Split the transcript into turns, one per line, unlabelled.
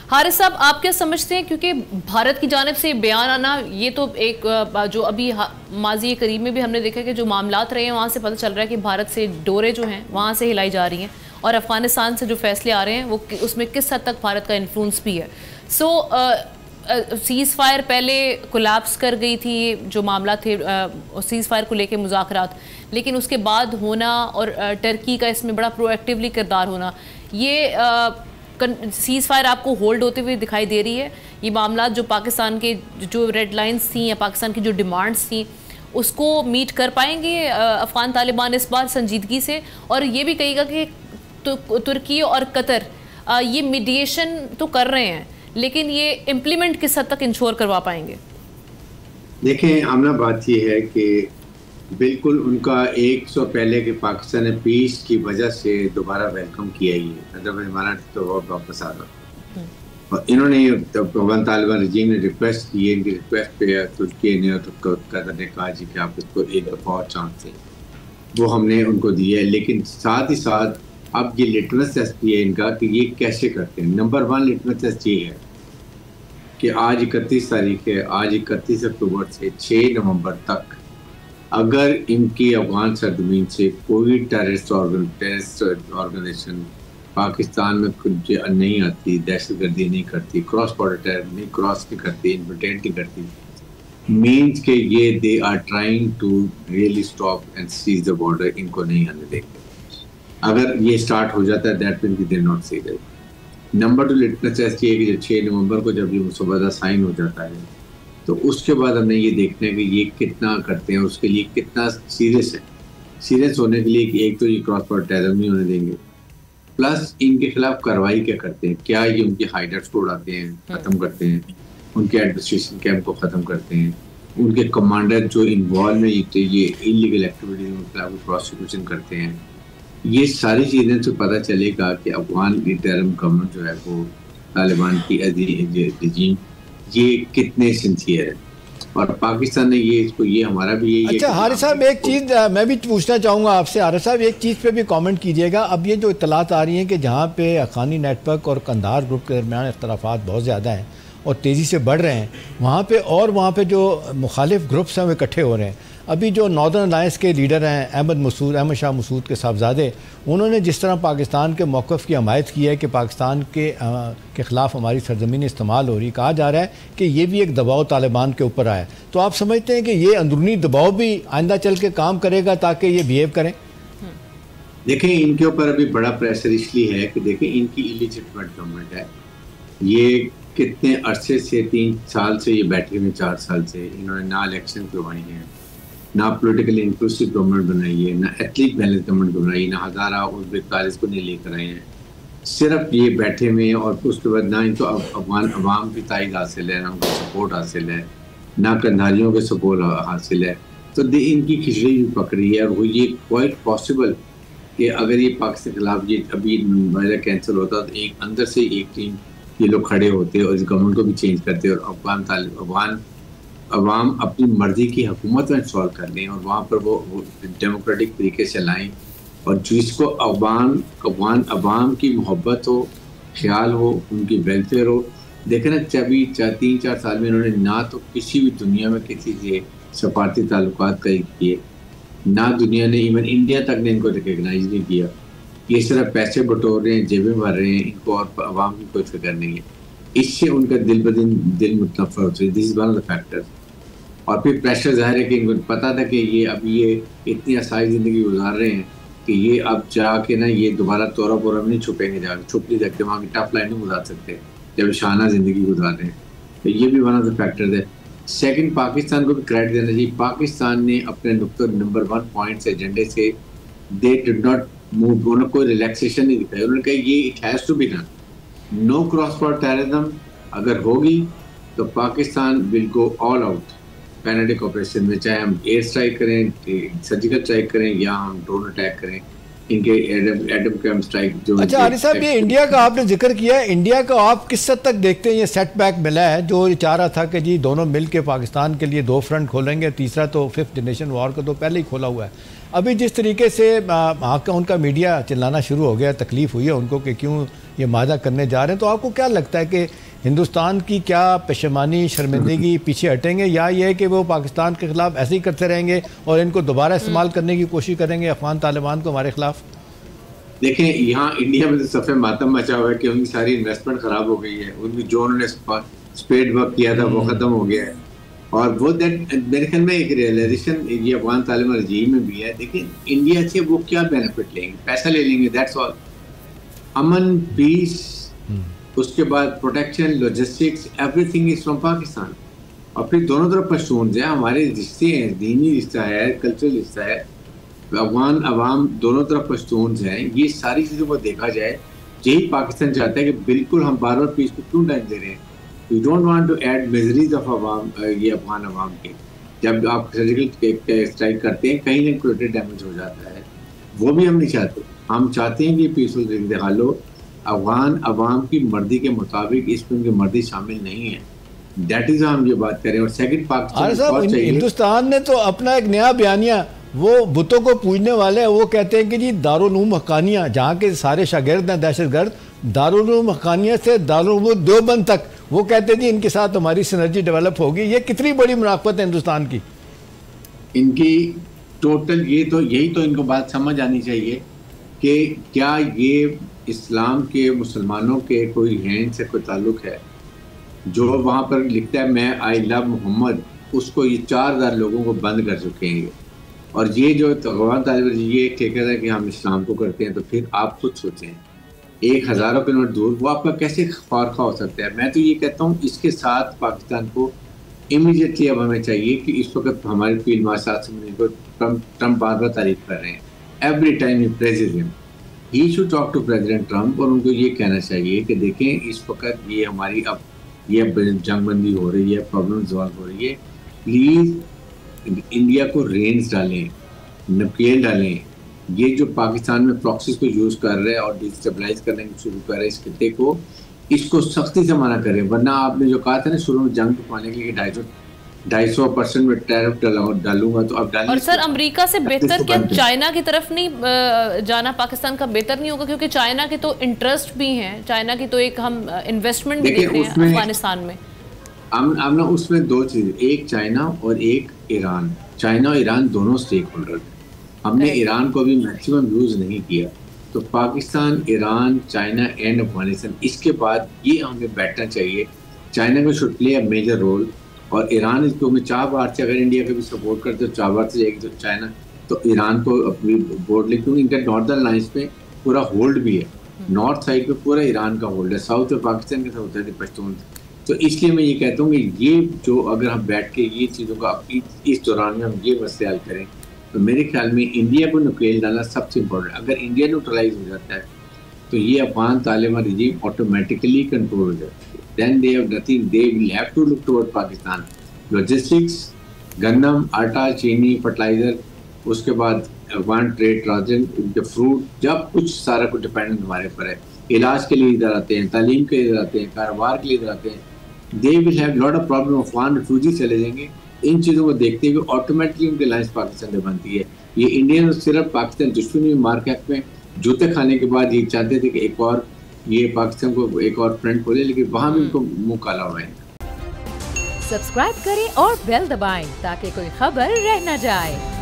हारिस साहब, आप क्या समझते हैं, क्योंकि भारत की जानिब से बयान आना, ये तो एक जो अभी माजी करीब में भी हमने देखा कि जो मामलात रहे हैं वहाँ से पता चल रहा है कि भारत से डोरे जो हैं वहाँ से हिलाई जा रही हैं, और अफ़गानिस्तान से जो फैसले आ रहे हैं वो उसमें किस हद तक भारत का इन्फ्लुएंस भी है। सीज़ फायर पहले कोलैप्स कर गई थी, जो मामला थे सीज़ फायर को लेके मुज़ाकरात, लेकिन उसके बाद होना और टर्की का इसमें बड़ा प्रोएक्टिवली किरदार होना, ये सीज़ फायर आपको होल्ड होते हुए दिखाई दे रही है। ये मामला जो पाकिस्तान के जो रेड लाइंस थी या पाकिस्तान की जो डिमांड्स थी उसको मीट कर पाएंगे अफ़गान तालिबान इस बार संजीदगी से, और ये भी कहेगा कि तुर्की और कतर ये मीडिएशन तो कर रहे हैं, लेकिन ये इम्प्लीमेंट किस हद तक इंश्योर करवा पाएंगे?
देखें आमना, बात ये है कि बिल्कुल उनका 100 पहले के पाकिस्तान ने पीस की वजह से दोबारा वेलकम किया ही है, अदरवाइज हमारा तो बहुत वापस आ रहा। और इन्होंने अफगान तालिबान रजीम ने रिक्वेस्ट की है, इनकी रिक्वेस्ट पे तुर्की ने और कतर ने कहा जी कि आप इसको एक दफ़ा और चांस दें, वो हमने उनको दिया है। लेकिन साथ ही साथ अब ये लिटमस टेस्ट भी है इनका कि ये कैसे करते हैं। नंबर 1 लिटमस टेस्ट ये है कि आज 31 तारीख है, आज 31 अक्टूबर से 6 नवंबर तक अगर इनकी अफगान सरजमीन से कोई टेररिस्ट ऑर्गेनाइजेशन पाकिस्तान में कुछ नहीं आती, दहशतगर्दी नहीं करती, क्रॉस बॉर्डर टेरर नहीं क्रॉस नहीं करती, इन्फिल्ट्रेट नहीं करती, मीन्स के ये they are trying to really stop and seize the border, इनको नहीं आने देंगे। अगर ये स्टार्ट हो जाता है that means they not see that. Number 2 litmus test ये है कि 6 नवंबर को जब ये मुसवदा साइन हो जाता है तो उसके बाद हमने ये देखना है कि ये कितना करते हैं, उसके लिए कितना सीरियस है। सीरियस होने के लिए कि एक तो ये क्रॉस बॉर्डर टेरर नहीं होने देंगे, प्लस इनके खिलाफ कार्रवाई क्या करते हैं, क्या ये उनके हाइडर्स को उड़ाते हैं, ख़त्म करते हैं, उनके एडमिनिस्ट्रेशन कैंप को ख़त्म करते हैं, उनके कमांडर जो इन्वॉल्व में ये इलीगल एक्टिविटीज उनके खिलाफ प्रोसिक्यूशन करते हैं। ये सारी चीज़ें से पता चलेगा कि अफगान इंटरिम गवर्नमेंट जो है वो तालिबान की रजीम ये कितने सिंसियर है, और पाकिस्तान ने ये इसको ये हमारा भी ये।
अच्छा हारिस साहब, एक चीज़ मैं भी पूछना चाहूँगा आपसे। हारिस साहब, एक चीज़ पे भी कमेंट कीजिएगा। अब ये जो इत्तलात आ रही हैं कि जहाँ पे हक्कानी नेटवर्क और कंधार ग्रुप के दरमियान इख्तलाफात बहुत ज़्यादा हैं और तेज़ी से बढ़ रहे हैं, वहाँ पे जो मुखालिफ ग्रुप्स हैं वो इकट्ठे हो रहे हैं। अभी जो नॉर्दर्न अलायंस के लीडर हैं अहमद शाह मसूद के साहबजादे, उन्होंने जिस तरह पाकिस्तान के मौक़िफ़ की हमायत की है कि पाकिस्तान के ख़िलाफ़ हमारी सरज़मीन इस्तेमाल हो रही, कहा जा रहा है कि ये भी एक दबाव तालिबान के ऊपर आया। तो आप समझते हैं कि ये अंदरूनी दबाव भी आइंदा चल के काम करेगा ताकि ये बिहेव करें?
देखें, इनके ऊपर अभी बड़ा प्रेशर इसलिए है कि देखें इनकी इलीजिटिमेट गवर्नमेंट है। ये कितने अरसे से 3 साल से ये बैठे हुए, 4 साल से इन्होंने ना इलेक्शन करवाई हैं, ना पॉलिटिकली इंक्लूसिव गवर्नमेंट बनाई है, ना एथनिक बैलेंस गवर्नमेंट बनाई, ना हज़ारा उज़्बेक तालिस को नहीं लेकर आए हैं। सिर्फ ये बैठे हुए हैं, और उसके बाद ना इनको अफगान अवाम की तायद हासिल है, ना उनका सपोर्ट हासिल है, ना कंधारियों के सपोर्ट हासिल है। तो इनकी खिचड़ी भी पकड़ी है, और वो ये क्वाइट पॉसिबल कि अगर ये पाकिस्तान के खिलाफ ये अभी मामला कैंसिल होता तो एक अंदर से एक टीम ये लोग खड़े होते और इस गवर्नमेंट को भी चेंज करते और अफगान अवाम अपनी मर्जी की हुकूमत में इंस्टॉल कर लें और वहाँ पर वो डेमोक्रेटिक तरीके से लाएं, और जिसको अफगान अवाम की मोहब्बत हो, ख्याल हो, उनकी वेलफेयर हो। देखें ना, 3-4 साल में इन्होंने ना तो किसी भी दुनिया में किसी से सफारती ताल्लुकात किए, ना दुनिया ने, इवन इंडिया तक ने इनको रिकगनाइज नहीं किया। ये सिर्फ पैसे बटोर रहे हैं, जेबें भर रहे हैं, इनको और अवाम की कोई फिक्र नहीं है। इससे उनका दिल मुतनफ़र होता है। This is one of the factors. और फिर प्रेशर ज़ाहिर है कि इनको पता था कि ये अभी ये इतनी आसानी ज़िंदगी गुजार रहे हैं कि ये अब जाके ना ये दोबारा तोरा बोरा में नहीं छुपेंगे, जाके छुप नहीं सकते, वहाँ की टफ लाइन नहीं गुजार सकते जब शाना ज़िंदगी गुजार रहे हैं। तो ये भी वन ऑफ द फैक्टर्स है। सेकंड, पाकिस्तान को भी क्रेडिट देना चाहिए। पाकिस्तान ने अपने नंबर 1 पॉइंट्स एजेंडे से दे डिड नॉट मूव, उन्होंने कोई रिलैक्सेशन नहीं दिखाई। उन्होंने कहा ये it has to be done, no cross border terrorism अगर होगी तो Pakistan will go all out पैनेटिक ऑपरेशन में, चाहे हम एयर स्ट्राइक करें, सर्जिकल स्ट्राइक करें, या हम ड्रोन अटैक करें, इनके एटम कैम्प स्ट्राइक जो।
अच्छा आरिफ साहब, ये इंडिया का आपने जिक्र किया है, इंडिया का आप किस हद तक देखते हैं ये सेटबैक मिला है जो चाह रहा था कि जी दोनों मिल के पाकिस्तान के लिए 2 फ्रंट खोलेंगे, तीसरा तो 5th जनरेशन वॉर का तो पहले ही खोला हुआ है। अभी जिस तरीके से वहाँ का उनका मीडिया चिल्लाना शुरू हो गया, तकलीफ़ हुई है उनको कि क्यों ये मादा करने जा रहे हैं, तो आपको क्या लगता है कि हिंदुस्तान की क्या पेशेमानी, शर्मिंदगी पीछे हटेंगे, या ये है कि वो पाकिस्तान के ख़िलाफ़ ऐसे ही करते रहेंगे और इनको दोबारा इस्तेमाल करने की कोशिश करेंगे अफगान तालिबान को हमारे खिलाफ?
देखें, यहाँ इंडिया में तो सफ़े मातम मचा हुआ है कि उनकी सारी इन्वेस्टमेंट ख़राब हो गई है, उनकी जो उन्होंने स्पेड वर्क किया था वो ख़त्म हो गया है, और वो मेरे ख्याल में एक रियलाइजेशन ये अफगान तालिबान रजीम में भी है। देखिए, इंडिया से वो क्या बेनिफिट लेंगे, पैसा ले लेंगे, दैट्स ऑल। अमन, पीस, उसके बाद protection, logistics, everything is from Pakistan. और फिर दोनों तरफ पश्तून है, हमारे रिश्ते हैं, दीनी रिश्ता है, कल्चरल रिश्ता है, अफगान अवाम दोनों तरफ पश्तून हैं। ये सारी चीज़ों को देखा जाए, यही पाकिस्तान चाहता है कि बिल्कुल हम बार बार पीस को क्यों टाइम दे रहे हैं। We don't want to add miseries of अवाम, ये अफगान अवाम के। जब आप सर्जिकल स्ट्राइक करते हैं कहीं ना कोलेटरल डैमेज हो जाता है, वो भी हम नहीं चाहते। हम चाहते हैं कि पीसफुल इंतकाल हो। अफगान अवाम की मर्जी के मुताबिक इसमें उनकी मर्जी शामिल नहीं है, दैट इज हम ये बात करें। और सेकंड, पाकिस्तान
हिंदुस्तान ने तो अपना एक नया बयानिया, वो बुतों को पूजने वाले हैं, वो कहते हैं कि जी दारुल हक्कानिया, जहाँ के सारे शागिर्द हैं दहशतगर्द, दारुल हक्कानिया से दारुल देवबंद तक, वो कहते हैं जी इनके साथ हमारी सिनर्जी डेवलप होगी। ये कितनी बड़ी मुनाफत है हिंदुस्तान की
इनकी टोटल। यही तो इनको बात समझ आनी चाहिए कि क्या ये इस्लाम के, मुसलमानों के कोई हैंड से कोई ताल्लुक है। जो वहाँ पर लिखता है मैं आई लव मोहम्मद, उसको ये 4000 लोगों को बंद कर चुके हैं। और ये जो अफगान तालिबान ये ठेकेदार है कि हम इस्लाम को करते हैं, तो फिर आप खुद सोचें 1000 किलोमीटर दूर वो आपका कैसे फारखा हो सकता है। मैं तो ये कहता हूँ इसके साथ पाकिस्तान को इमीडिएटली अब हमें चाहिए कि इस वक्त हमारे फील्ड मार्शल को ट्रम्प बार बार तारीफ कर रहे हैं, every time he praises him, he should talk to President Trump, और उनको ये कहना चाहिए कि देखें इस वक्त ये हमारी अब ये जंगबंदी हो रही है, प्रॉब्लम सॉल्व हो रही है, प्लीज़ इंडिया को रेंज डालें, नकेल डालें। ये जो पाकिस्तान में प्रॉक्सीज को यूज़ कर रहे हैं और डिस्टेबलाइज करने की शुरू कर रहे हैं इस खित्ते को, इसको सख्ती से मना करें। वरना आपने जो कहा था ना शुरू में जंग पाने के लिए 250% में टैरिफ डालूंगा, तो अब डालें।
और सर, अमेरिका से बेहतर क्या चाइना की तरफ नहीं जाना पाकिस्तान का बेहतर नहीं होगा? क्योंकि चाइना के तो इंटरेस्ट भी हैं, चाइना की तो एक हम इन्वेस्टमेंट भी देख रहे हैं अफगानिस्तान में।
हम ना उसमें दो चीज़, एक चाइना और एक ईरान। चाइना और ईरान दोनों स्टेक होल्डर। हमने ईरान को भी मैक्सिमम यूज़ नहीं किया, तो Pakistan, Iran, China and Afghanistan, इसके बाद ये हमें बैठना चाहिए। चाइना को should play a major role, और ईरान इसको में 4 बार से अगर इंडिया का भी सपोर्ट करते तो 4 बार से जाएगी, तो चाइना तो ईरान को अपनी बोर्ड ले, क्योंकि इनका नॉर्दर्न लाइन्स पे पूरा होल्ड भी है, नॉर्थ साइड पे पूरा ईरान का होल्ड है, साउथ में पाकिस्तान के साथ है पश्तून। तो इसलिए मैं ये कहता हूँ कि ये जो अगर हम बैठ के ये चीज़ों का इस दौरान में हम ये मसले हल करें, तो मेरे ख्याल में इंडिया को नुकेल डालना सबसे इम्पोर्टेंट। अगर इंडिया न्यूट्रलाइज हो जाता है तो ये Afghan Taliban regime automatically control हो जाती है। Then they have nothing, they will have to look toward Pakistan. Logistics, गन्नम, आटा, चीनी, फर्टिलाइजर, उसके बाद अफगान ट्रेड, ट्रांजिट, उनके फ्रूट, जब कुछ सारा कुछ डिपेंडेंट हमारे पर है। इलाज के लिए इधर आते हैं, तालीम के लिए इधर आते हैं, कारोबार के लिए इधर आते हैं। दे will have lot of problem. Afghan refugee चले जाएंगे। इन चीज़ों को देखते हुए ऑटोमेटिकली उनकी लाइन्स पाकिस्तान से बनती है। ये इंडियन सिर्फ पाकिस्तान दुश्मनी मार्केट में जूते खाने के बाद ये चाहते थे कि एक और ये पाकिस्तान को एक और फ्रंट खोले, लेकिन वहाँ भी उनको मुँह काला हुआ है।
सब्सक्राइब करें और बेल दबाएं ताकि कोई खबर रह न जाए।